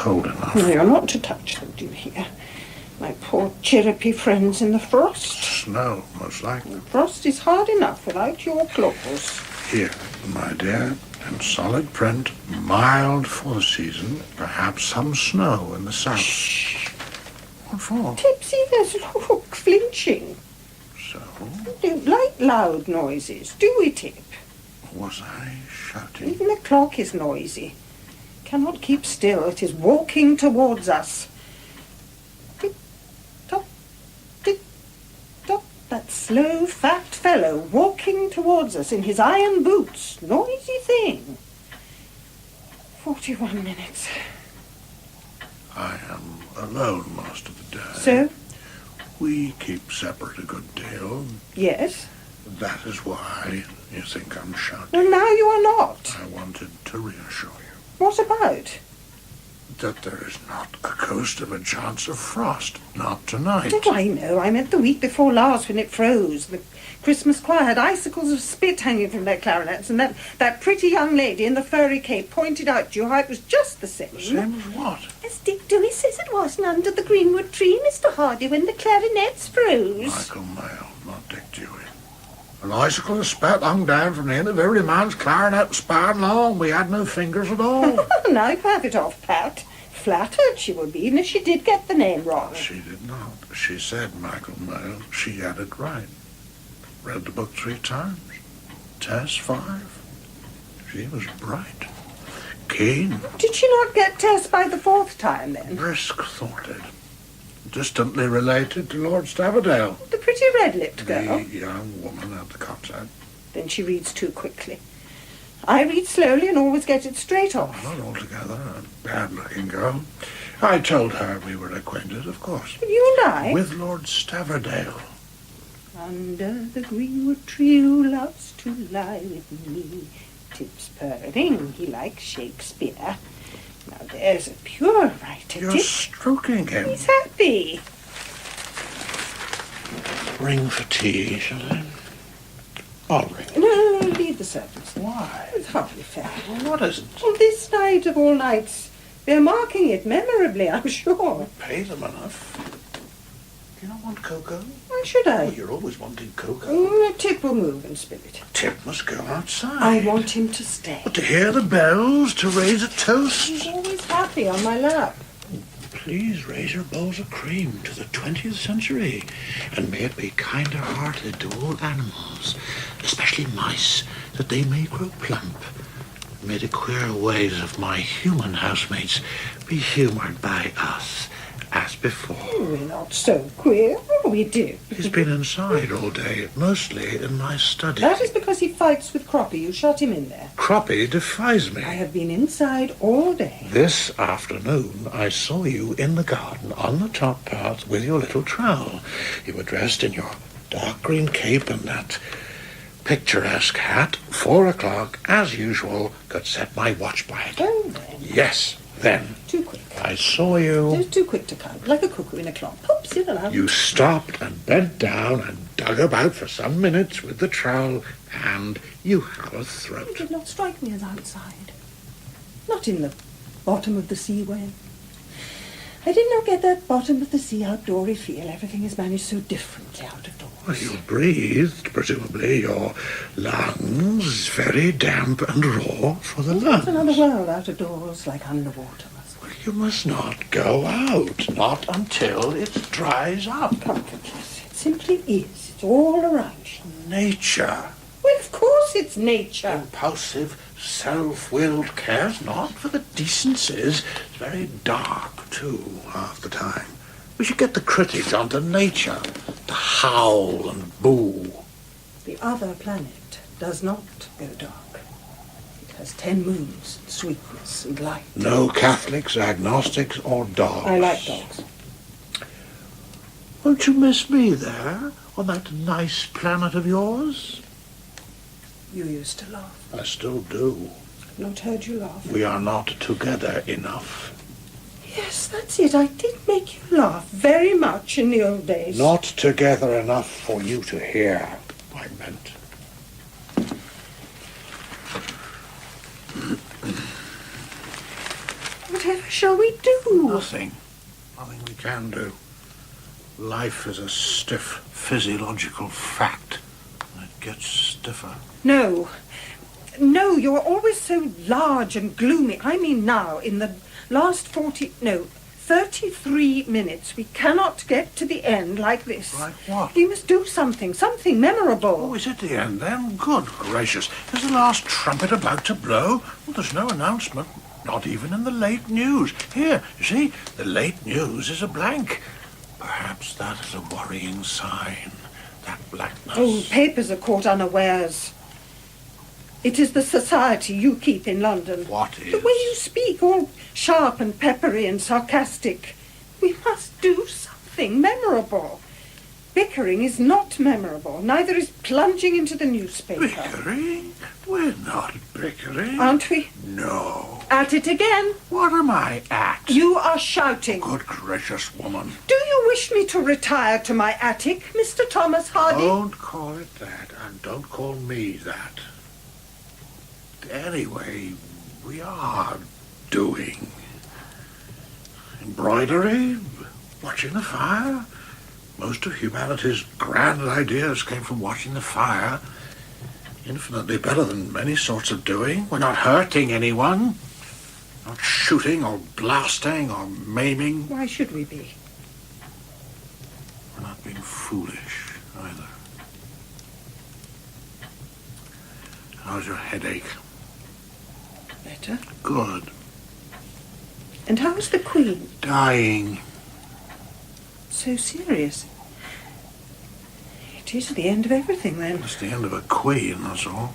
cold enough. No, you're not to touch them, do you hear? My poor chirrupy friends in the frost. Snow, most likely. The frost is hard enough without your claws. Here, my dear, in solid print, mild for the season, perhaps some snow in the south. Shh. What for? Tipsy, there's look, flinching. So? We don't like loud noises, do we, Tip? Was I shouting? Even the clock is noisy. Cannot keep still. It is walking towards us. Tick-tock, tick-tock. That slow, fat fellow walking towards us in his iron boots. Noisy thing. 41 minutes. I am alone most of the day. So? We keep separate a good deal. Yes. That is why you think I'm shouting. Well, now you are not. I wanted to reassure you What about? that there is not a ghost of a chance of frost. Not tonight. Oh, I know. I meant the week before last when it froze. The Christmas choir had icicles of spit hanging from their clarinets, and that pretty young lady in the furry cape pointed out to you how it was just the same. The same as what? As Dick Dewey says it wasn't under the greenwood tree, Mr. Hardy, when the clarinets froze. Michael Mayo, not Dick Dewey. An icicle of spit hung down from the end of every man's clarinet span long. We had no fingers at all. Now you have it off, Pat. Flattered she would be, even if she did get the name wrong. She did not. She said Michael Mayo. She had it right. Read the book 3 times. Tess 5. She was bright. Keen. Did she not get Tess by the 4th time, then? Brisk-thoughted. Distantly related to Lord Stavardale. The pretty red-lipped girl? The young woman at the concert. Then she reads too quickly. I read slowly and always get it straight off. Not altogether a bad-looking girl. I told her we were acquainted, of course. You and I? With Lord Stavardale. Under the greenwood tree who loves to lie with me. Tip's purring, he likes Shakespeare. Now there's a pure writer, You're Tip. stroking him. He's happy. Ring for tea, shall I? I'll ring. No, leave the servants. Why? It's hardly fair. Well, what isn't? Well, this night of all nights, they're marking it memorably, I'm sure. Pay them enough. You don't want cocoa? Why should I? Oh, you're always wanting cocoa. Oh, Tip will move and spill it. Tip must go outside. I want him to stay. But to hear the bells, to raise a toast. He's always happy on my lap. Please raise your bowls of cream to the 20th century, and may it be kinder-hearted to all animals, especially mice, that they may grow plump. May the queer ways of my human housemates be humoured by us, as before. We're not so queer. Oh, we do. He's been inside all day, mostly in my study. That is because he fights with Croppy. You shut him in there. Croppy defies me. I have been inside all day. This afternoon I saw you in the garden on the top path with your little trowel. You were dressed in your dark green cape and that picturesque hat. 4 o'clock, as usual, could set my watch by it. Oh, then. Yes, then. Too quick. I saw you. It's too quick to count, like a cuckoo in a clock. Pop, sit around. You stopped and bent down and dug about for some minutes with the trowel, and you have a It throat. did not strike me as outside. Not in the bottom of the sea way. I did not get that bottom of the sea outdoory feel. Everything is managed so differently out of doors. Well, you breathed, presumably, your lungs very damp and raw for the lungs. It's another world out of doors, like underwater. Well, you must not go out, not until it dries up. Comfortless. It simply is. It's all around you. Nature. Well, of course it's nature. Impulsive, self-willed, cares not for the decencies. It's very dark, too, half the time. We should get the critics onto nature, to howl and boo. The other planet does not go dark. It has 10 moons, and sweetness and light. No Catholics, agnostics, or dogs. I like dogs. Won't you miss me there, on that nice planet of yours? You used to laugh. I still do. I've not heard you laugh. We are not together enough. Yes, that's it. I did make you laugh very much in the old days. Not together enough for you to hear, I meant. Whatever shall we do? Nothing. Nothing we can do. Life is a stiff physiological fact. It gets stiffer. No. No, you're always so large and gloomy. I mean now, in the last 33 minutes, we cannot get to the end like this. Like what? We must do something memorable. Oh, is it the end then? Good gracious. Is the last trumpet about to blow? Well, there's no announcement. Not even in the late news. Here, you see, the late news is a blank. Perhaps that is a worrying sign. That blackness. Oh, papers are caught unawares. It is the society you keep in London. What is? The way you speak, all sharp and peppery and sarcastic. We must do something memorable. Bickering is not memorable. Neither is plunging into the newspaper. Bickering? We're not bickering. Aren't we? No. At it again. What am I at? You are shouting. Good gracious, woman. Do you wish me to retire to my attic, Mr. Thomas Hardy? Don't call it that, and don't call me that. Anyway, we are doing embroidery, watching the fire. Most of humanity's grand ideas came from watching the fire. Infinitely better than many sorts of doing. We're not hurting anyone. Not shooting or blasting or maiming. Why should we be? We're not being foolish either. How's your headache? Better. Good. And how is the Queen? Dying. So serious. It is the end of everything, then. It's the end of a queen, that's all.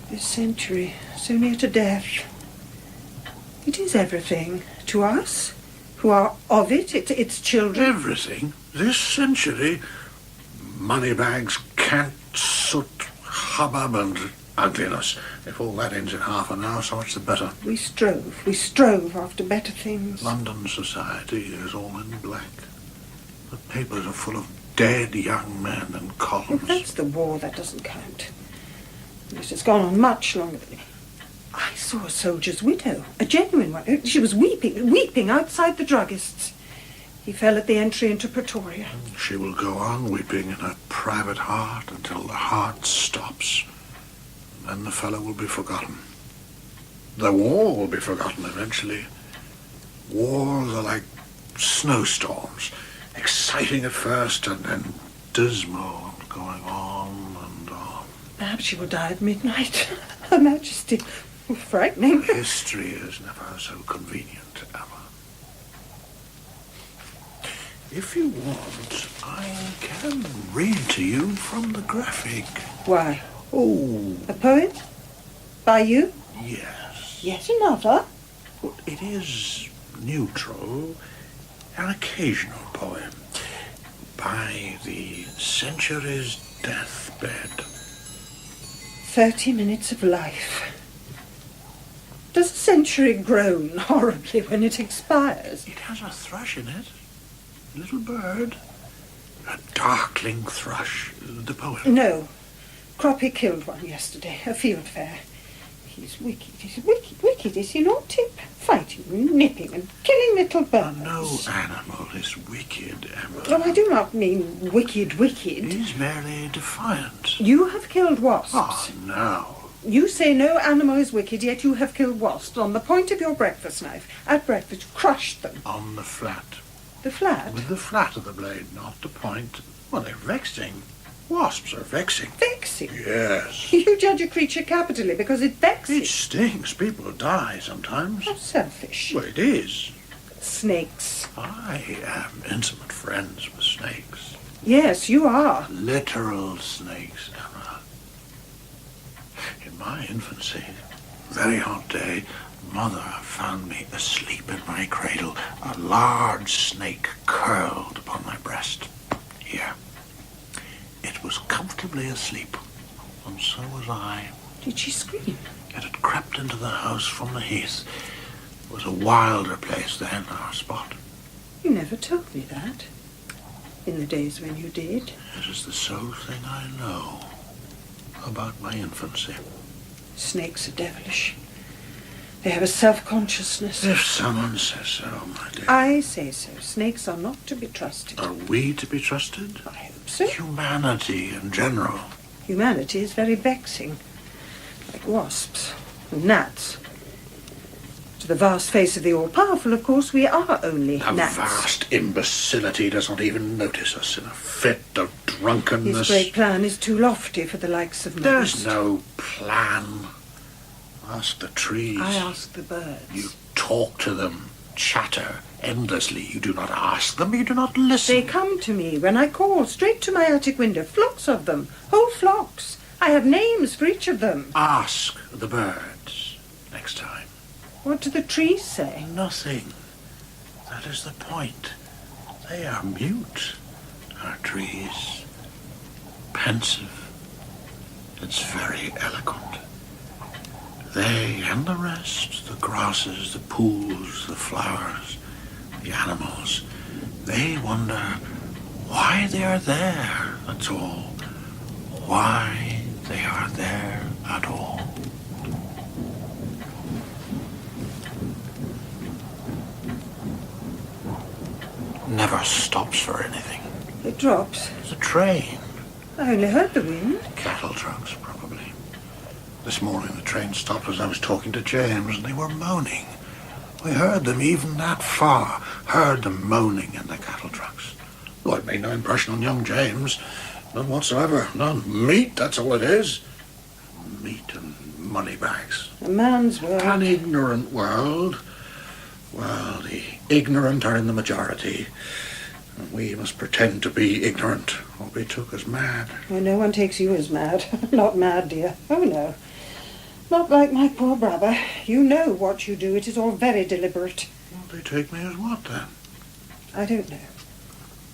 This century, so near to death. It is everything to us, who are of it, its children. Everything. This century. Moneybags, cant, soot, hubbub and ugliness. If all that ends in half an hour, so much the better. We strove after better things. London society is all in black. The papers are full of dead young men and Oh, columns. that's the war, that doesn't count. This has gone on much longer than... I saw a soldier's widow, a genuine one. She was weeping outside the druggist's. He fell at the entry into Pretoria. She will go on weeping in her private heart until the heart stops. Then the fellow will be forgotten. The war will be forgotten eventually. Wars are like snowstorms, exciting at first and then dismal and going on and on. Perhaps she will die at midnight. Her Majesty. Frightening. History is never so convenient, Emma. If you want, I can read to you from the graphic. Why? Oh, A poem? By you? yes. Yet another? Well, it is neutral, an occasional poem by the century's deathbed. 30 minutes of life. Does a century groan horribly when it expires? It has a thrush in it, a little bird, a darkling thrush, the poem. No. Croppy killed one yesterday, a field fair. He's wicked, is he not, Tip? Fighting and nipping and killing little birds. No animal is wicked, Emma. Oh, I do not mean wicked. He's merely defiant. You have killed wasps. Ah, no. You say no animal is wicked, yet you have killed wasps on the point of your breakfast knife. At breakfast, crushed them. On the flat. The flat? With the flat of the blade, not the point. Well, they're vexing. Wasps are vexing. Vexing? Yes. You judge a creature capitally because it vexes. It stings. People die sometimes. How selfish. Well, it is. Snakes. I am intimate friends with snakes. Yes, you are. Literal snakes, Emma. In my infancy, very hot day, Mother found me asleep in my cradle, a large snake curled upon my breast. Here. It was comfortably asleep, and so was I. Did she scream? It had crept into the house from the heath. It was a wilder place than our spot. You never told me that. In the days when you did. It is the sole thing I know about my infancy. Snakes are devilish. They have a self-consciousness. If someone says so, my dear. I say so. Snakes are not to be trusted. Are we to be trusted? I hope so. Humanity in general. Humanity is very vexing. Like wasps and gnats. To the vast face of the all-powerful, of course, we are only The gnats. vast imbecility does not even notice us in a fit of drunkenness. His great plan is too lofty for the likes of most. There's no plan. Ask the trees. I ask the birds. You talk to them, chatter endlessly. You do not ask them, you do not listen. They come to me when I call, straight to my attic window. Flocks of them. Whole flocks. I have names for each of them. Ask the birds next time. What do the trees say? Nothing. That is the point. They are mute, our trees. Pensive. It's very eloquent. They and the rest, the grasses, the pools, the flowers, the animals, they wonder why they are there, that's all. Why they are there at all. Never stops for anything. It drops. It's a train. I only heard the wind. Cattle trucks, probably. This morning the train stopped as I was talking to James, and they were moaning. We heard them even that far. Heard them moaning in the cattle trucks. Well, it made no impression on young James. None whatsoever. None. Meat, that's all it is. Meat and money bags. A man's world. An ignorant world. Well, the ignorant are in the majority. And we must pretend to be ignorant, or be took as mad. Oh, no one takes you as mad. Not mad, dear. Oh, no. Not like my poor brother. You know what you do. It is all very deliberate. Well, they take me as what, then? I don't know.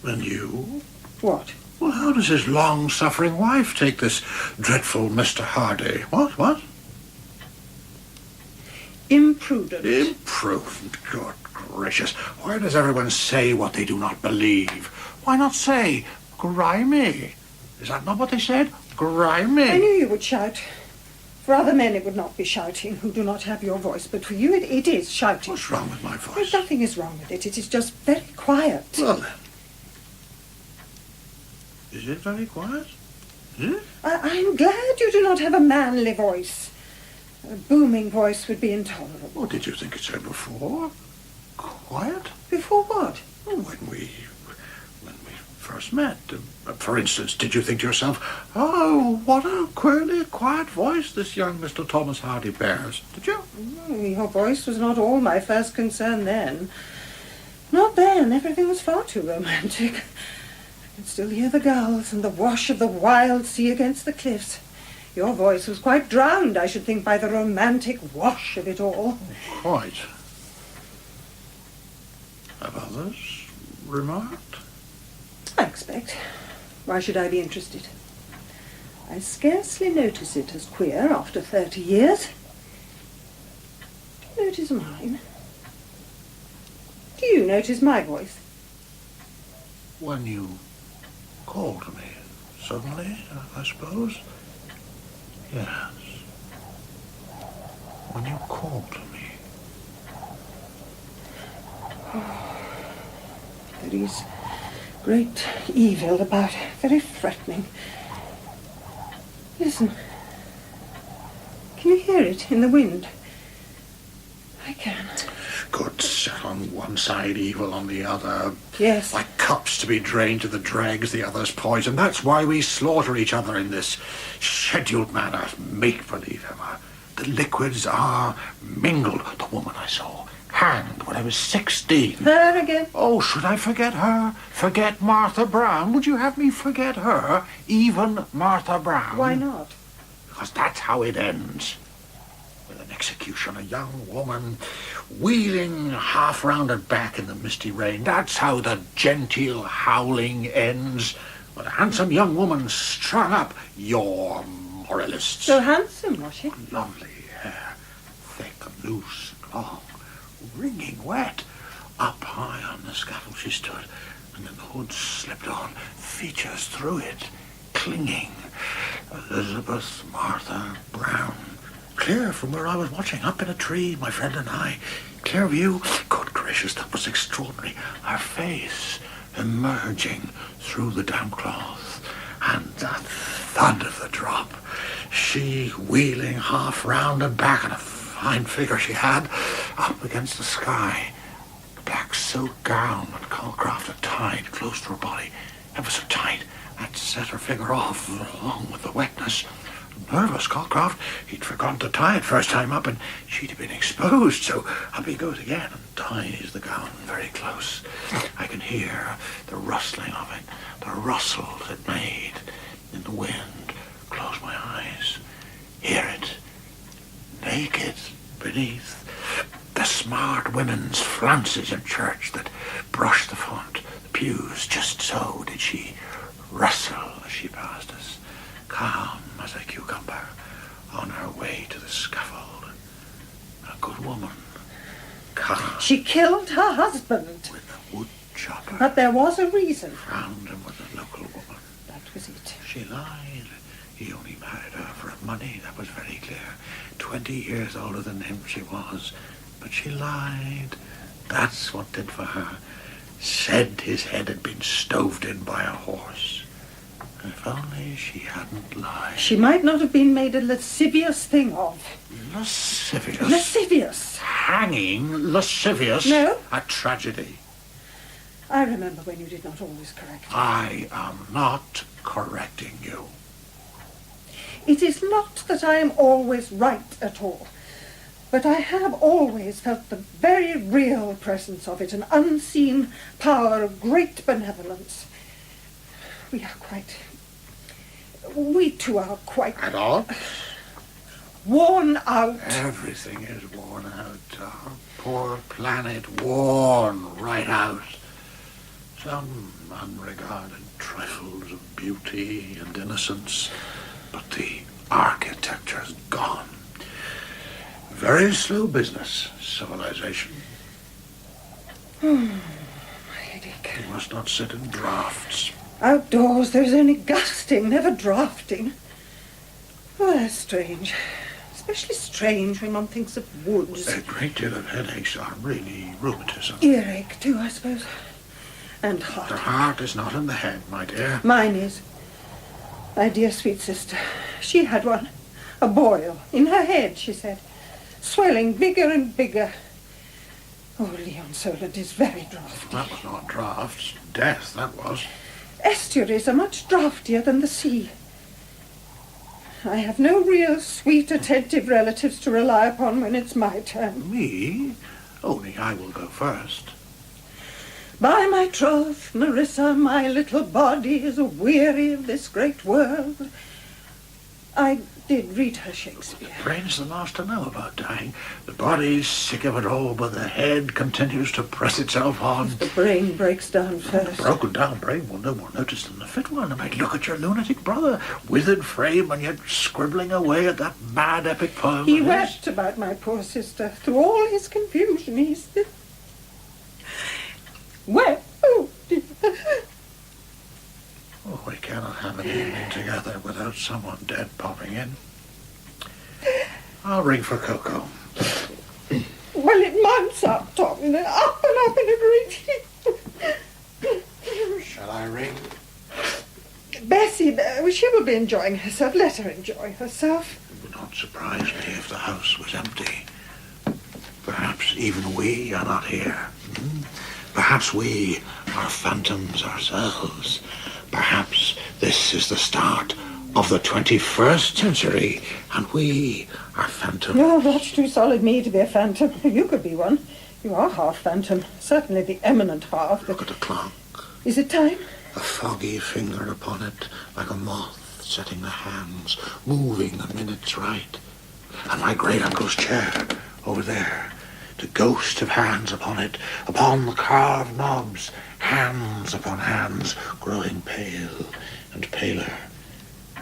And you? What? Well, how does his long-suffering wife take this dreadful Mr. Hardy? What? Imprudent. Imprudent, good gracious. Why does everyone say what they do not believe? Why not say, grimy? Is that not what they said? Grimy. I knew you would shout. For other men it would not be shouting, who do not have your voice, but for you it is shouting. What's wrong with my voice? There's nothing is wrong with it. It is just very quiet. Well, then. Is it very quiet? Is it? I'm glad you do not have a manly voice. A booming voice would be intolerable. What did you think it said before? Quiet? Before what? Well, when we first met. For instance, did you think to yourself, oh, what a queerly quiet voice this young Mr. Thomas Hardy bears? Did you? Your voice was not all my first concern then. Not then. Everything was far too romantic. I can still hear the gulls and the wash of the wild sea against the cliffs. Your voice was quite drowned, I should think, by the romantic wash of it all. Quite. Have others remarked? I expect. Why should I be interested? I scarcely notice it as queer after 30 years. Do you notice mine? Do you notice my voice? When you call to me, suddenly, I suppose. Yes. When you call to me. There is great evil about it, very threatening. Listen. Can you hear it in the wind? I can. Good set on one side, evil on the other. Yes. Like cups to be drained to the dregs, the other's poison. That's why we slaughter each other in this scheduled manner. Make-believe, Emma. The liquids are mingled. The woman I saw, hanged when I was 16. Her again? Oh, should I forget her? Forget Martha Brown? Would you have me forget her? Even Martha Brown? Why not? Because that's how it ends. With an execution, a young woman wheeling half round her back in the misty rain. That's how the genteel howling ends. With a handsome young woman strung up. You're moralists. So handsome, was she? Lovely hair, thick, loose, long, wringing wet. Up high on the scaffold she stood, and then the hood slipped on, features through it, clinging. Elizabeth Martha Brown, clear from where I was watching, up in a tree, my friend and I. Clear view. Good gracious, that was extraordinary. Her face emerging through the damp cloth. And that thud of the drop. She wheeling half round and back, and a fine figure she had, up against the sky. The black silk gown that Calcraft had tied close to her body, ever so tight, that set her figure off, along with the wetness. Nervous, Calcraft. He'd forgotten to tie it first time up, and she'd have been exposed, so up he goes again and ties the gown very close. I can hear the rustling of it, the rustles it made in the wind. Close my eyes. Hear it. Naked beneath the smart women's flounces in church that brushed the front, the pews. Just so did she rustle as she passed us, calm as a cucumber, on her way to the scaffold. A good woman, calm. She killed her husband. With a wood chopper. But there was a reason. Found him with a local woman. That was it. She lied. He only married her for money, that was very clear. 20 years older than him she was. But she lied. That's what did for her. Said his head had been stoved in by a horse. If only she hadn't lied. She might not have been made a lascivious thing of. Lascivious? Lascivious. Hanging lascivious? No. A tragedy. I remember when you did not always correct me. I am not correcting you. It is not that I am always right at all, but I have always felt the very real presence of it, an unseen power of great benevolence. We two are quite... At all? worn out. Everything is worn out. Our poor planet worn right out. Some unregarded trifles of beauty and innocence, but the architecture's gone. Very slow business, civilization. My headache. You must not sit in draughts. Outdoors there's only gusting, never drafting. Oh, that's strange. Especially strange when one thinks of woods. A great deal of headaches are really rheumatism. Earache too, I suppose. And heart. The heart is not in the head, my dear. Mine is. My dear sweet sister. She had one. A boil. In her head, she said. Swelling bigger and bigger. Oh, Leon Solent is very draughty. That was not draughts. Death, that was. Estuaries are much draughtier than the sea. I have no real sweet, attentive relatives to rely upon when it's my turn. Me? Only I will go first. By my troth, Nerissa, my little body is weary of this great world. I did read her Shakespeare. The brain's the last to know about dying. The body's sick of it all, but the head continues to press itself on. The brain breaks down first. A broken down brain will no more notice than the fit one. I might look at your lunatic brother, withered frame and yet scribbling away at that mad epic poem. He of his. wept about my poor sister. Through all his confusion, he still wept. Oh, dear. Oh, we cannot have an evening together without someone dead popping in. I'll ring for Cocoa. Well, it mounts up, Tom, and up in a great heap. Shall I ring? Bessie, she will be enjoying herself. Let her enjoy herself. It would not surprise me if the house was empty. Perhaps even we are not here. Perhaps we are phantoms ourselves. Perhaps this is the start of the 21st century, and we are phantoms. You're much too solid me to be a phantom. You could be one. You are half phantom. Certainly the eminent half. Look at the clock. Is it time? A foggy finger upon it, like a moth setting the hands, moving the minutes right. And my great-uncle's chair, over there, the ghost of hands upon it, upon the carved knobs, hands upon hands, growing pale and paler.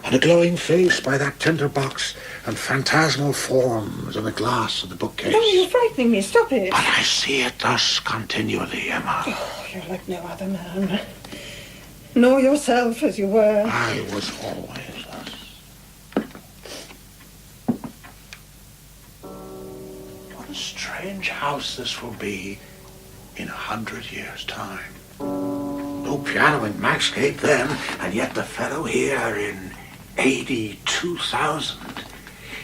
And a glowing face by that tinder box, and phantasmal forms in the glass of the bookcase. No, you're frightening me. Stop it. But I see it thus continually, Emma. Oh, you're like no other man. Know yourself as you were. I was always thus. a strange house this will be in 100 years' time. No piano in Maxgate then, and yet the fellow here in AD 2000,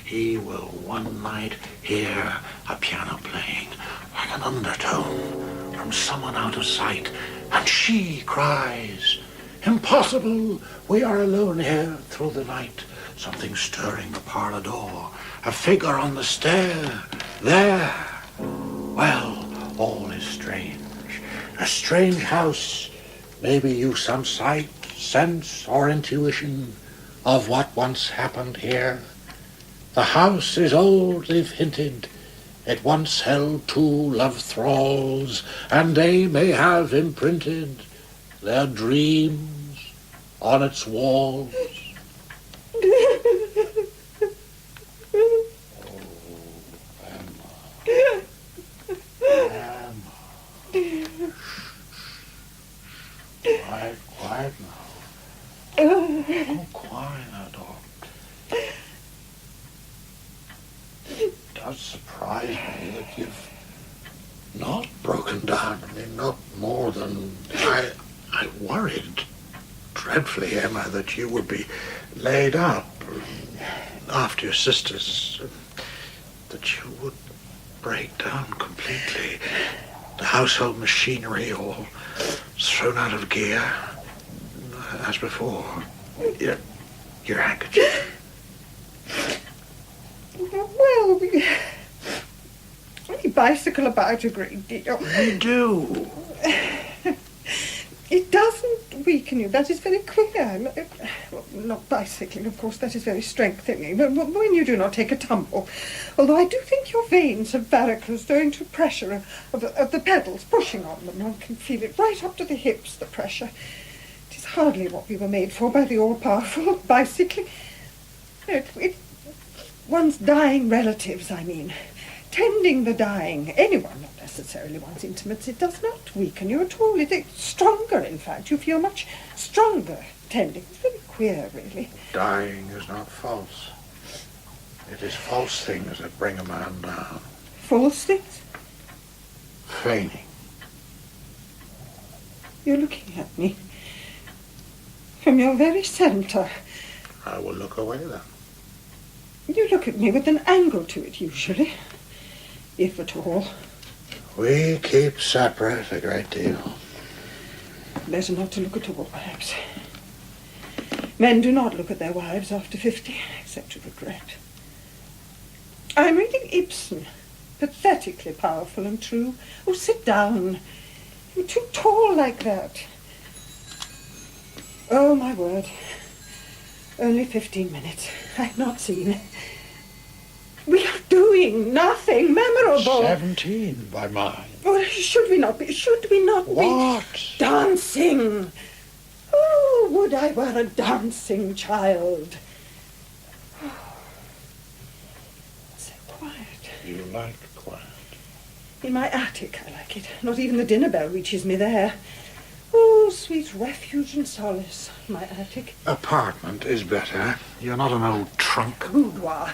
he will one night hear a piano playing like an undertone from someone out of sight, and she cries, "Impossible! We are alone here through the night." Something stirring the parlor door, a figure on the stair, there. Well, all is strange. A strange house. Maybe you some sight, sense, or intuition of what once happened here. The house is old, they've hinted. It once held 2 love thralls, and they may have imprinted their dreams on its walls. Quiet now. Oh, quiet now, Dorp. It does surprise me that you've not broken down. I mean, not more than... I worried dreadfully, Emma, that you would be laid up after your sisters, that you would break down completely. The household machinery all thrown out of gear, as before. Your handkerchief. Well, we bicycle about a great deal. You do. It doesn't weaken you. That is very queer. Well, not bicycling, of course. That is very strengthening. But when you do not take a tumble. Although I do think your veins have varicose owing to pressure of the pedals pushing on them. One can feel it right up to the hips, the pressure. It is hardly what we were made for by the all-powerful bicycling. One's dying relatives, I mean. Tending the dying, anyone, not necessarily one's intimates, it does not weaken you at all. It's stronger, in fact. You feel much stronger tending. It's very queer, really. Dying is not false. It is false things that bring a man down. False things? Feigning. You're looking at me. From your very centre. I will look away then. You look at me with an angle to it, usually. If at all. We keep separate a great deal. Better not to look at all, perhaps. Men do not look at their wives after 50, except to regret. I'm reading Ibsen. Pathetically powerful and true. Oh, sit down. You're too tall like that. Oh, my word. Only 15 minutes. I've not seen. We are doing nothing memorable. 17 by mine. Oh, should we not be? What? Dancing. Oh, would I were a dancing child. Oh, so quiet. You like quiet? In my attic, I like it. Not even the dinner bell reaches me there. Oh, sweet refuge and solace, my attic. Apartment is better. You're not an old trunk. Boudoir,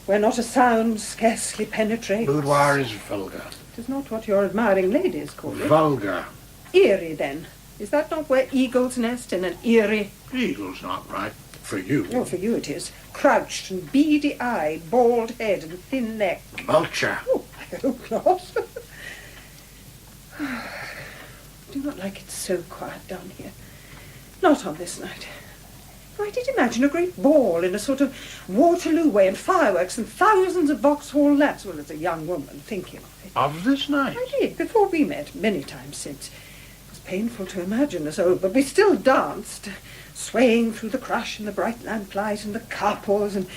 where not a sound scarcely penetrates. Boudoir is vulgar. It is not what your admiring ladies call it. Vulgar. Eerie, then. Is that not where eagles nest, in an eyrie? Eagle's not right. For you. Oh, for you it is. Crouched and beady-eyed, bald head and thin neck. Vulture. Oh, I hope not. I do not like it so quiet down here. Not on this night. I did imagine a great ball in a sort of Waterloo way, and fireworks and thousands of Vauxhall lads. Well, as a young woman thinking of it. Of this night? I did, before we met, many times since. It was painful to imagine us old, but we still danced, swaying through the crush and the bright lamplight and the carpours and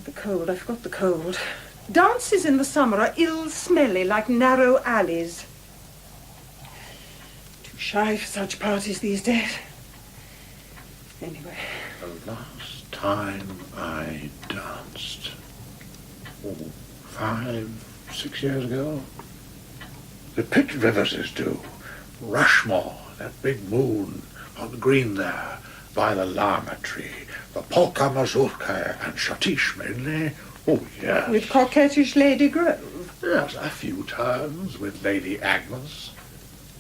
the cold. I forgot the cold. Dances in the summer are ill-smelly, like narrow alleys. Too shy for such parties these days. Anyway. The last time I danced, 5, 6 years ago. The Pitt Rivers do. Rushmore, that big moon on the green there, by the llama tree, the polka mazurka and schottische mainly. Oh, yes. With coquettish Lady Grove. Yes, a few turns with Lady Agnes.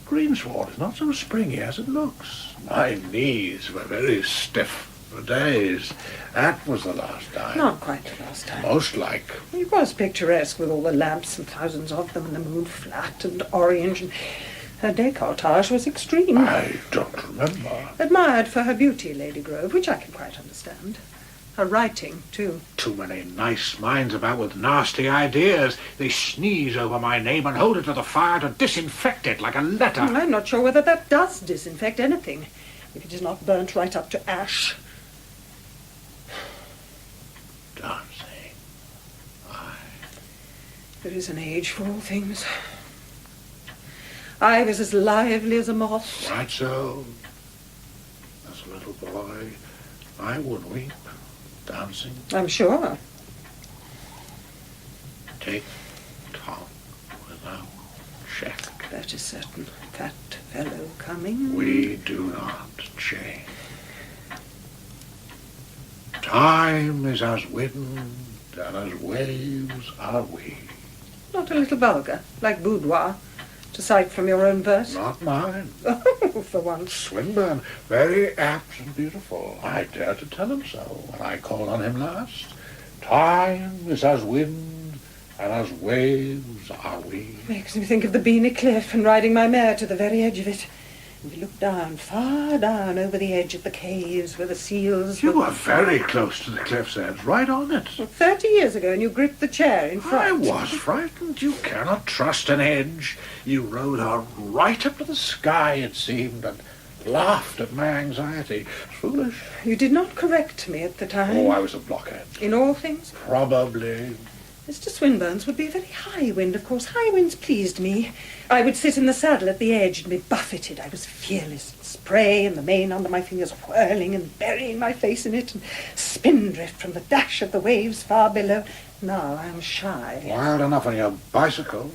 Greensward is not so springy as it looks. My knees were very stiff for days. That was the last time. Not quite the last time. Most like. It was picturesque with all the lamps and thousands of them and the moon flat and orange, and her decolletage was extreme. I don't remember. Admired for her beauty, Lady Grove, which I can quite understand. Her writing, too. Too many nice minds about with nasty ideas. They sneeze over my name and hold it to the fire to disinfect it like a letter. I'm not sure whether that does disinfect anything, if it is not burnt right up to ash. Dancing. Aye. There is an age for all things. I was as lively as a moth. Right so. As a little boy, I would weep. Dancing. I'm sure. Take Tom without check. That is certain. Fat fellow coming. We do not change. Time is as wind and as waves are we. Not a little vulgar, like boudoir, to cite from your own verse. Not mine. Oh, for once. Swinburne, very apt and beautiful. I dare to tell him so when I called on him last. Time is as wind and as waves are we. Makes me think of the Beany Cliff and riding my mare to the very edge of it. And we looked down, far down, over the edge of the caves where the seals... You were very close to the cliff's edge, right on it. 30 years ago, and you gripped the chair in front. I was frightened. You cannot trust an edge. You rode her right up to the sky, it seemed, and laughed at my anxiety. Foolish. You did not correct me at the time. Oh, I was a blockhead. In all things? Probably. Mr. Swinburne's would be a very high wind, of course. High winds pleased me. I would sit in the saddle at the edge and be buffeted. I was fearless, and spray and the mane under my fingers whirling and burying my face in it, and spindrift from the dash of the waves far below. Now I am shy. Wild enough on your bicycle.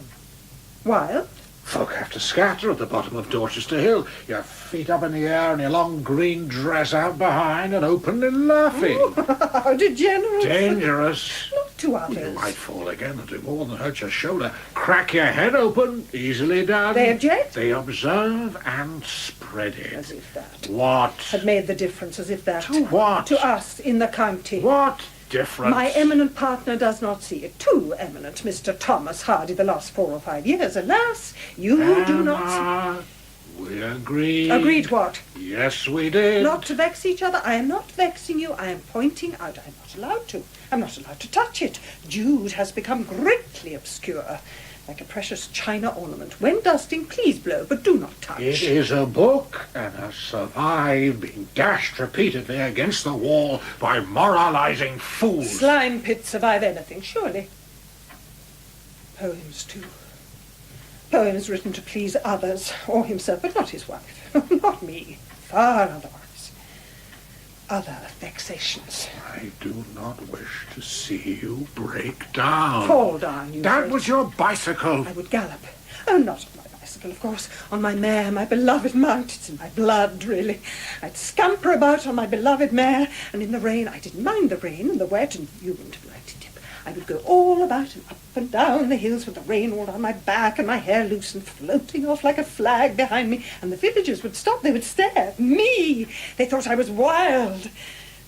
Wild? Folk have to scatter at the bottom of Dorchester Hill, your feet up in the air and your long green dress out behind and openly laughing. Oh, how degenerate. Dangerous. Not to You others. might fall again and do more than hurt your shoulder. Crack your head open, easily done. They object? They observe and spread it. As if that What? had made the difference, as if that... To what? To us in the county. What difference? My eminent partner does not see it. Too eminent, Mr. Thomas Hardy, the last 4 or 5 years. Alas, you do not Emma, we agreed. see... Agreed what? Yes, we did. Not to vex each other. I am not vexing you. I am pointing out. I am not allowed to. I'm not allowed to touch it. Jude has become greatly obscure, like a precious china ornament. When dusting, please blow, but do not touch. It is a book and has survived being dashed repeatedly against the wall by moralizing fools. Slime pits survive anything, surely. Poems, too. Poems written to please others, or himself, but not his wife. Not me. Far otherwise. Other vexations. I do not wish to see you break down. Fall down, you That said. was your bicycle. I would gallop. Oh, not on my bicycle, of course. On my mare, my beloved mount. It's in my blood, really. I'd scamper about on my beloved mare, and in the rain, I didn't mind the rain and the wet, and you wouldn't have liked it, Tip. I would go all about and up and down the hills with the rain all down my back and my hair loose and floating off like a flag behind me, and the villagers would stop. They would stare at me. They thought I was wild.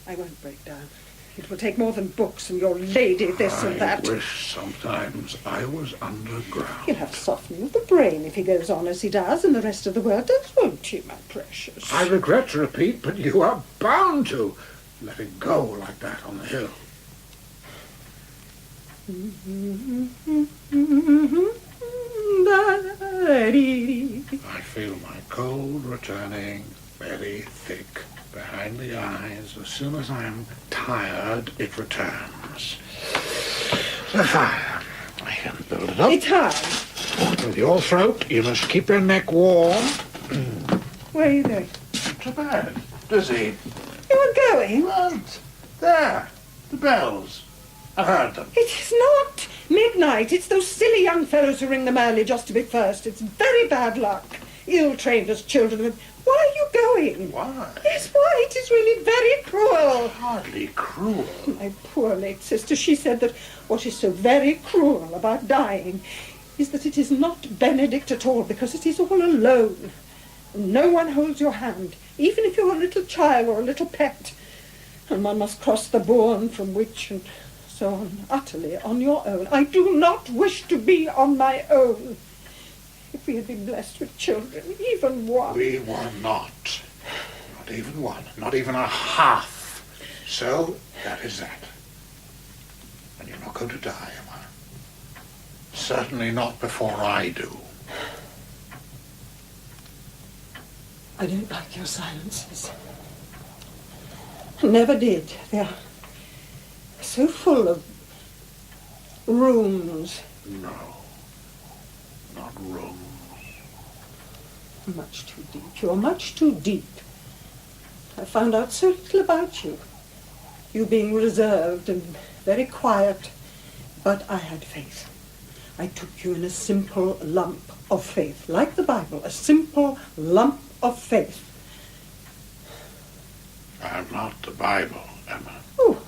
I won't break down. It will take more than books and your lady this and that. I wish sometimes I was underground. He'll have softening of the brain if he goes on as he does, and the rest of the world does, won't he, my precious? I regret to repeat, but you are bound to let it go like that on the hill. I feel my cold returning very thick behind the eyes. As soon as I am tired, it returns. The fire. I can build it up. It's hard. With your throat, you must keep your neck warm. Where are you going? To bed. Dizzy. You are going? Aunt. There. The bells. I heard them. It is not midnight. It's those silly young fellows who ring them early just to be first. It's very bad luck. Ill-trained as children. Why are you going. Why? Yes, why? It is really very cruel. Hardly cruel. My poor late sister, she said that what is so very cruel about dying is that it is not Benedict at all, because it is all alone. No one holds your hand, even if you're a little child or a little pet. And one must cross the bourne from which and so on, utterly on your own. I do not wish to be on my own. If we had been blessed with children, even one. We were not. Not even one. Not even a half. So, that is that. And you're not going to die, Emma. Certainly not before I do. I don't like your silences. Never did. They are so full of rooms. No. Not rooms. Much too deep. You're much too deep. I found out so little about you. You being reserved and very quiet. But I had faith. I took you in a simple lump of faith. Like the Bible, a simple lump of faith. I'm not the Bible, Emma. Oh,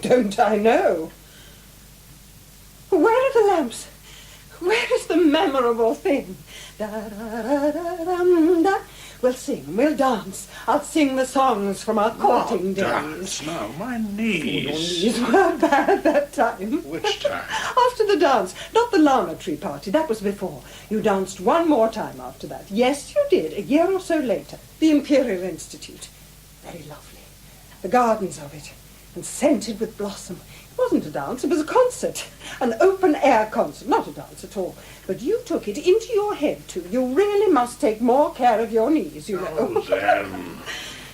don't I know? Where are the lamps? Where is the memorable thing? Da-da-da-da-dum-da. We'll sing, we'll dance. I'll sing the songs from our courting days. Dance? No, my knees. Your knees were bad that time. Which time? After the dance. Not the lavatory party, that was before. You danced one more time after that. Yes, you did, a year or so later. The Imperial Institute. Very lovely. The gardens of it, and scented with blossom. It wasn't a dance, it was a concert. An open-air concert, not a dance at all. But you took it into your head, too. You really must take more care of your knees, you know. Oh, then.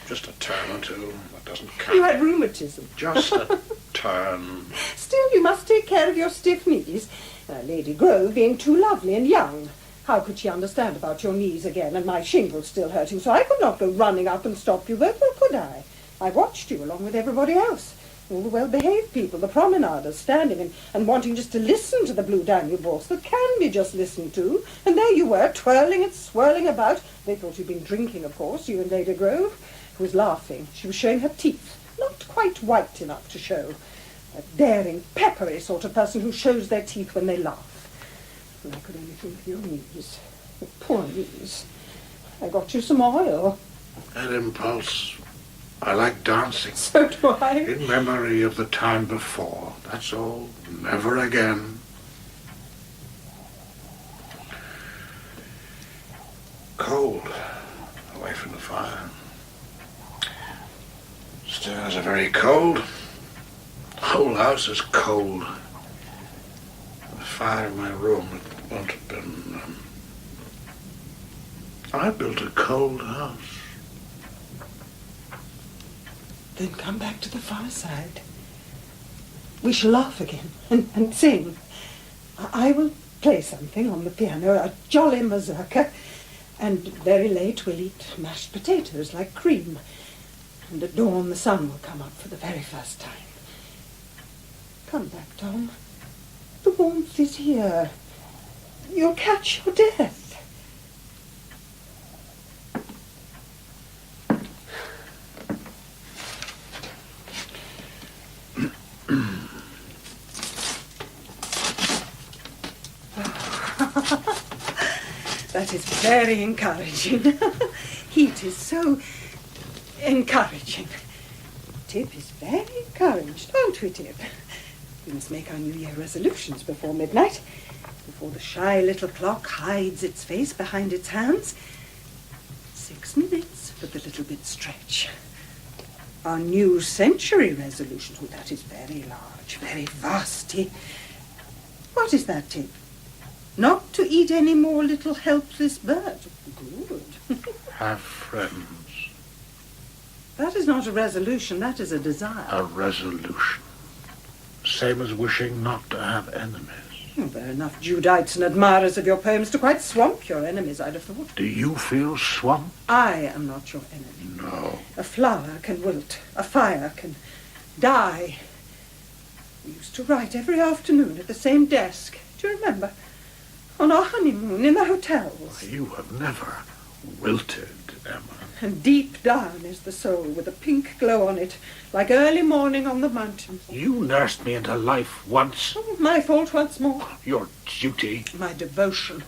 Just a turn or two. That doesn't count. You had rheumatism. Just a turn. Still, you must take care of your stiff knees. Lady Grove being too lovely and young. How could she understand about your knees again, and my shingles still hurting? So I could not go running up and stop you, though, could I? I watched you along with everybody else. All the well-behaved people, the promenaders, standing and wanting just to listen to the Blue Danube waltz that can be just listened to. And there you were, twirling and swirling about. They thought you'd been drinking, of course, you and Lady Grove, who was laughing. She was showing her teeth, not quite white enough to show. A daring, peppery sort of person who shows their teeth when they laugh. And I could only think of your knees, your poor knees. I got you some oil. That impulse. I like dancing. So do I. In memory of the time before. That's all. Never again. Cold. Away from the fire. Stairs are very cold. The whole house is cold. The fire in my room, it won't have been... I built a cold house. Then come back to the fireside. We shall laugh again and sing. I will play something on the piano, a jolly mazurka, and very late we'll eat mashed potatoes like cream. And at dawn the sun will come up for the very first time. Come back, Tom. The warmth is here. You'll catch your death. That is very encouraging. Heat is so encouraging. Tip is very encouraged, aren't we, Tip? We must make our New Year resolutions before midnight, before the shy little clock hides its face behind its hands. 6 minutes for the little bit stretch. Our new century resolutions. Oh, that is very large, very vasty. What is that, Tip? Not to eat any more little helpless birds. Good. Have friends. That is not a resolution, that is a desire. A resolution. Same as wishing not to have enemies. Oh, there are enough Judites and admirers of your poems to quite swamp your enemies, I'd have thought. Do you feel swamped? I am not your enemy. No. A flower can wilt. A fire can die. We used to write every afternoon at the same desk. Do you remember? On our honeymoon in the hotels. You have never wilted Emma. And deep down is the soul with a pink glow on it, like early morning on the mountain. You nursed me into life once. Oh, my fault once more. Your duty. My devotion.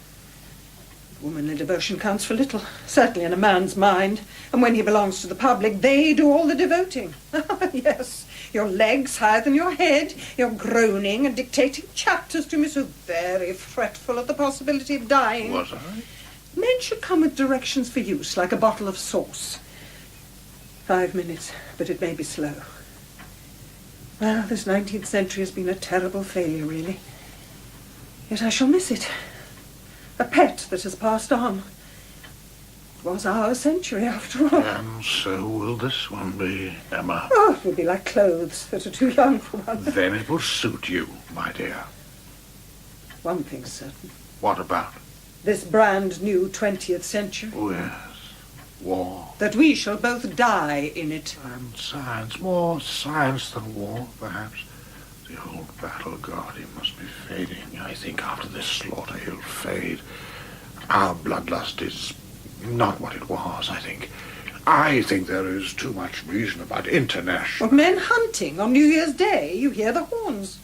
Womanly devotion counts for little, certainly in a man's mind. And when he belongs to the public, they do all the devoting. Yes, your legs higher than your head, you're groaning and dictating chapters to me, so very fretful at the possibility of dying. Was I? Men should come with directions for use, like a bottle of sauce. 5 minutes, but it may be slow. Well, this 19th century has been a terrible failure, really. Yet I shall miss it. A pet that has passed on. It was our century, after all. And so will this one be, Emma. Oh, it will be like clothes that are too young for one. Then it will suit you, my dear. One thing's certain. What about? This brand new 20th century. Oh, yes. War. That we shall both die in it. And science. More science than war, perhaps. The old battle god, he must be fading. I think after this slaughter he'll fade. Our bloodlust is not what it was, I think. I think there is too much reason about international... Of men hunting on New Year's Day, you hear the horns.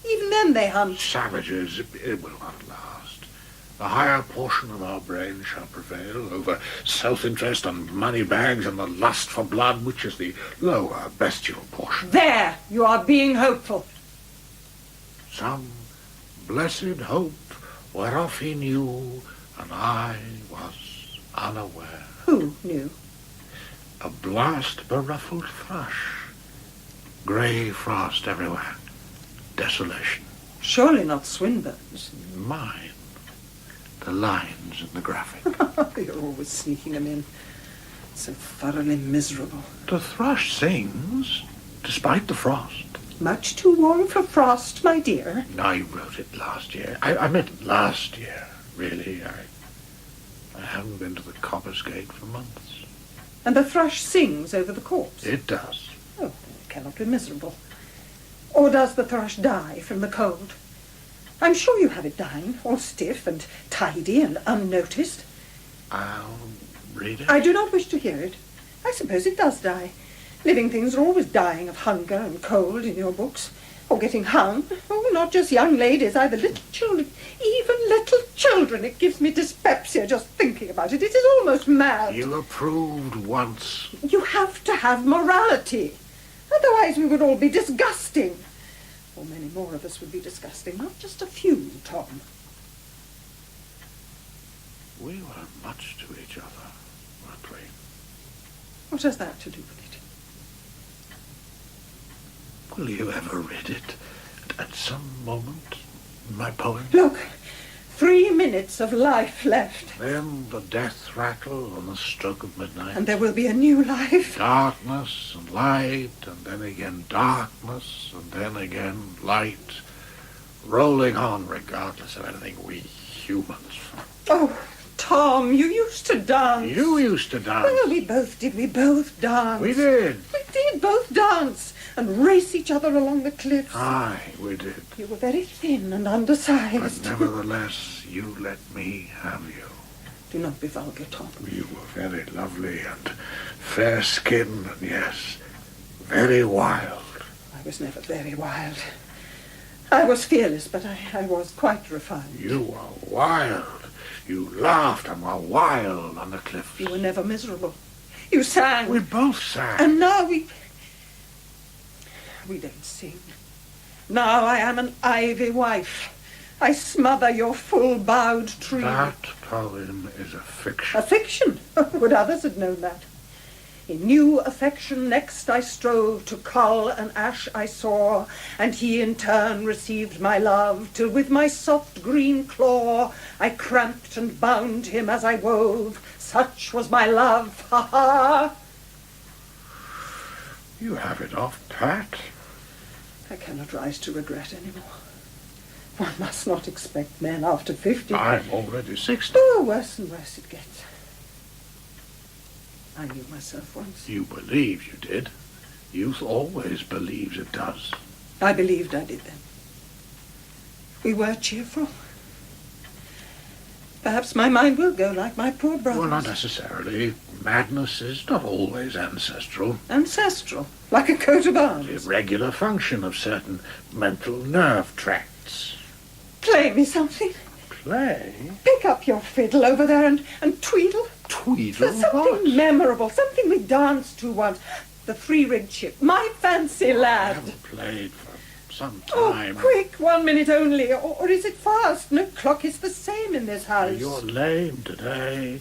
Even then they hunt. Savages, it will not last. The higher portion of our brain shall prevail over self-interest and money bags and the lust for blood, which is the lower bestial portion. There, you are being hopeful. Some blessed hope whereof he knew, and I was unaware. Who knew? A blast beruffled thrush. Grey frost everywhere. Desolation. Surely not Swinburne's. Mine. The lines in the graphic. You're always sneaking them in. So thoroughly miserable. The thrush sings, despite the frost. Much too warm for frost, my dear. I wrote it last year. I meant last year, really. I haven't been to the coppice gate for months. And the thrush sings over the corpse. It does. Oh, it cannot be miserable. Or does the thrush die from the cold? I'm sure you have it dying, all stiff and tidy and unnoticed. I'll read it. I do not wish to hear it. I suppose it does die. Living things are always dying of hunger and cold in your books. Or getting hung. Oh, not just young ladies, either little children. Even little children. It gives me dyspepsia just thinking about it. It is almost mad. You approved once. You have to have morality. Otherwise we would all be disgusting. Or many more of us would be disgusting. Not just a few, Tom. We were much to each other, weren't we? What has that to do with it? Will you ever read it at some moment in my poem? Look, 3 minutes of life left. Then the death rattle on the stroke of midnight. And there will be a new life. Darkness and light, and then again darkness, and then again light, rolling on regardless of anything we humans. Oh, Tom, you used to dance. You used to dance. Well, we both did. We both danced. We did. We did both dance and race each other along the cliffs. Aye, we did. You were very thin and undersized. But nevertheless, you let me have you. Do not be vulgar, Tom. You were very lovely and fair-skinned, and yes, very wild. I was never very wild. I was fearless, but I was quite refined. You were wild. You laughed and were wild on the cliffs. You were never miserable. You sang. We both sang. And now we don't sing. Now I am an ivy wife. I smother your full-boughed tree. That poem is a fiction. A fiction? Would others have known that? In new affection next I strove to cull an ash I saw, and he in turn received my love, till with my soft green claw I cramped and bound him as I wove. Such was my love, ha-ha! You have it off pat. I cannot rise to regret any more. One must not expect men after 50. I'm already 60. Oh, worse and worse it gets. I knew myself once. You believe you did. Youth always believes it does. I believed I did then. We were cheerful. Perhaps my mind will go like my poor brother's. Well, not necessarily. Madness is not always ancestral. Ancestral, like a coat of arms. The irregular function of certain mental nerve tracts. Play me something. Play? Pick up your fiddle over there and tweedle. Tweedle Something what? memorable, something we danced to once. The three-rigged ship, my fancy I lad. haven't played for some Oh, time. quick, 1 minute only, or is it fast? No clock is the same in this house. You're lame today.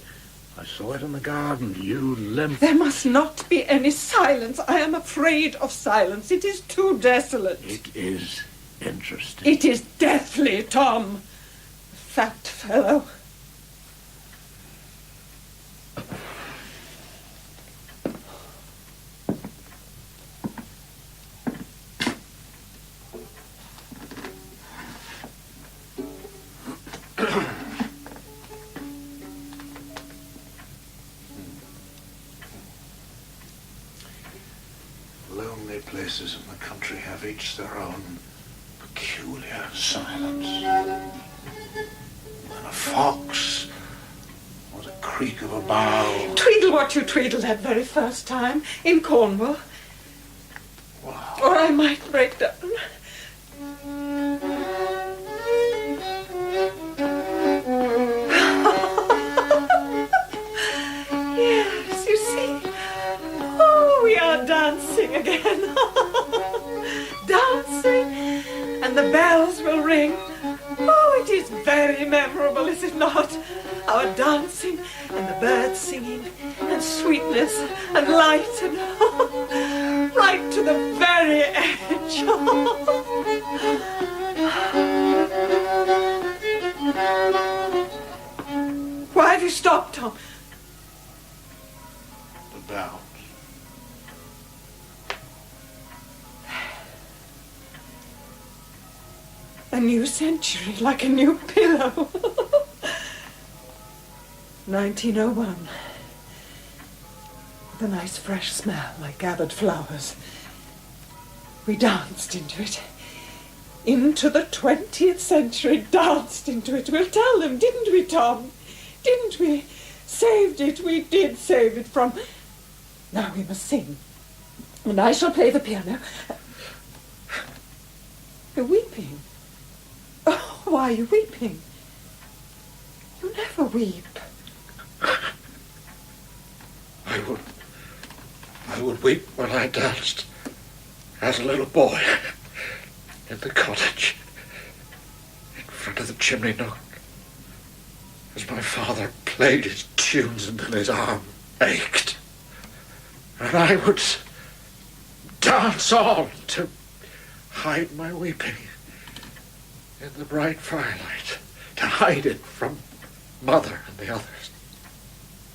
I saw it in the garden. You limp. There must not be any silence. I am afraid of silence. It is too desolate. It is interesting. It is deathly, Tom. Fat fellow. Lonely places in the country have each their own peculiar silence. And a fox, or the creak of a bough. Tweedle what you tweedled that very first time in Cornwall. Wow. Or I might break down. Yes, you see. Oh, we are dancing again. Dancing, and the bells will ring. Oh, it is very memorable, is it not? Our dancing, and the birds singing, and sweetness, and light, and right to the very edge. Why have you stopped, Tom? The bells. A new century, like a new pillow. 1901. With a nice fresh smell, like gathered flowers. We danced into it. Into the 20th century, danced into it. We'll tell them, didn't we, Tom? Didn't we? Saved it, we did save it from... Now we must sing. And I shall play the piano. You're weeping. Oh, why are you weeping? You never weep. I would weep when I danced as a little boy in the cottage in front of the chimney nook as my father played his tunes until his arm ached. And I would dance on to hide my weeping in the bright firelight, to hide it from Mother and the others.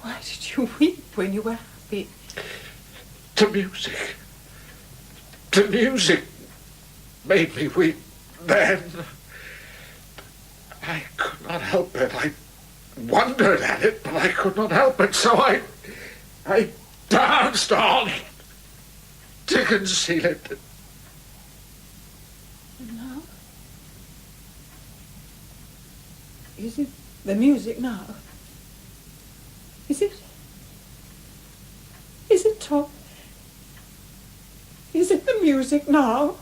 Why did you weep when you were happy? The music made me weep then. I could not help it. I wondered at it, but I could not help it, so I danced on to conceal it. And now? Is it the music now? Is it? Is it, Tom? Is it the music now?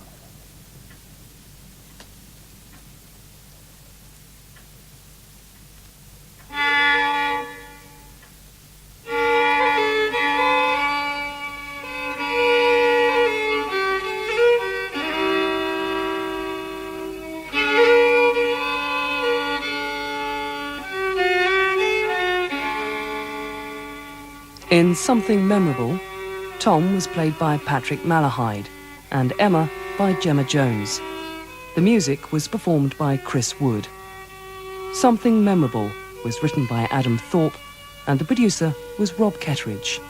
In Something Memorable, Tom was played by Patrick Malahide and Emma by Gemma Jones. The music was performed by Chris Wood. Something Memorable was written by Adam Thorpe and the producer was Rob Ketteridge.